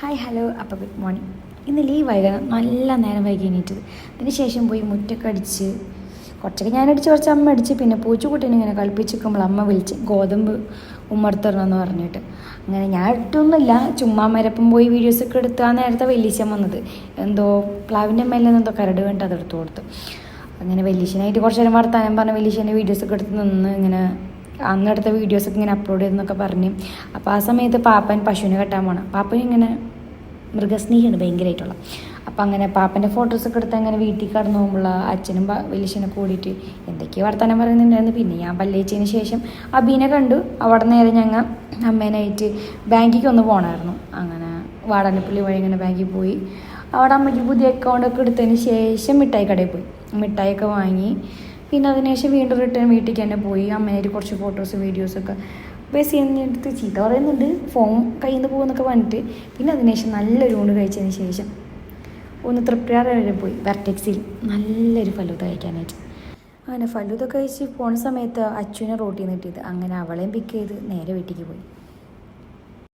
Hi hello. അപ്പോൾ good morning. ഇന്ന് ലീവായിരുന്നു, നല്ല നേരം വൈകി എണീറ്റത്. അതിന് ശേഷം പോയി മുറ്റൊക്കെ അടിച്ച് കുറച്ചൊക്കെ ഞാനടിച്ച് കുറച്ച് അമ്മ അടിച്ച്, പിന്നെ പൂച്ചുകുട്ടീനെ ഇങ്ങനെ കളിപ്പിച്ചിരിക്കുമ്പോൾ അമ്മ വിളിച്ച് ഗോതമ്പ് ഉമ്മർത്തരണമെന്ന് പറഞ്ഞിട്ട് അങ്ങനെ ഞാൻ ഇട്ടൊന്നുമില്ല, ചുമ്മാ മരപ്പം പോയി വീഡിയോസൊക്കെ എടുത്ത്. ആ നേരത്തെ വെല്ലിശൻ വന്നത് എന്തോ പ്ലാവിൻ്റെ മേലെ എന്തോ കരട് വേണ്ടിട്ട് അതെടുത്ത് കൊടുത്തു. അങ്ങനെ വെല്ലിശനായിട്ട് കുറച്ച് നേരം വർത്താനം പറഞ്ഞ് വെല്ലിശൻ്റെ വീഡിയോസൊക്കെ എടുത്ത് നിന്ന് ഇങ്ങനെ അന്നെടുത്ത വീഡിയോസൊക്കെ ഇങ്ങനെ അപ്ലോഡ് ചെയ്തെന്നൊക്കെ പറഞ്ഞ്. അപ്പോൾ ആ സമയത്ത് പാപ്പൻ പശുവിനെ കെട്ടാൻ പോകണം. പാപ്പൻ ഇങ്ങനെ മൃഗസ്നേഹിയാണ് ഭയങ്കരമായിട്ടുള്ള. അപ്പം അങ്ങനെ പാപ്പൻ്റെ ഫോട്ടോസൊക്കെ എടുത്ത് അങ്ങനെ വീട്ടിൽ കടന്നു പോകുമ്പോൾ അച്ഛനും വലിയച്ഛനൊക്കെ കൂടിയിട്ട് എന്തൊക്കെയോ വർത്തമാനം പറയുന്നുണ്ടായിരുന്നു. പിന്നെ ഞാൻ പല്ലേച്ചതിന് ശേഷം അബീനെ കണ്ടു. അവിടെ നേരെ ഞങ്ങൾ അമ്മേനായിട്ട് ബാങ്കിലേക്ക് ഒന്ന് പോകണമായിരുന്നു. അങ്ങനെ വാടാനപ്പള്ളി വഴി ഇങ്ങനെ ബാങ്കിൽ പോയി. അവിടെ അമ്മയ്ക്ക് പുതിയ അക്കൗണ്ടൊക്കെ എടുത്തതിന് ശേഷം മിഠായി കടയിൽ പോയി മിഠായിയൊക്കെ വാങ്ങി. പിന്നെ അതിനുശേഷം വീണ്ടും റിട്ടേൺ വീട്ടിലേക്ക് തന്നെ പോയി. അമ്മേനായിട്ട് കുറച്ച് ഫോട്ടോസ് വീഡിയോസൊക്കെ ബേസ് ചെയ്യുന്നിടത്ത് ചീത്ത പറയുന്നുണ്ട്, ഫോൺ കയ്യിൽ നിന്ന് പോകുന്നൊക്കെ പറഞ്ഞിട്ട്. പിന്നെ അതിനുശേഷം നല്ലൊരു ഊണ് കഴിച്ചതിന് ശേഷം ഒന്ന് തൃപ്തിയാറ് വരെ പോയി വെർട്ടെക്സിൽ നല്ലൊരു ഫലൂദ കഴിക്കാനായിട്ട്. അങ്ങനെ ഫലൂദ കഴിച്ച് പോണ സമയത്ത് അച്ഛനെ റോട്ടിൽ നിന്ന് കിട്ടിയത്. അങ്ങനെ അവളെയും പിക്ക് ചെയ്ത് നേരെ വീട്ടിലേക്ക് പോയി.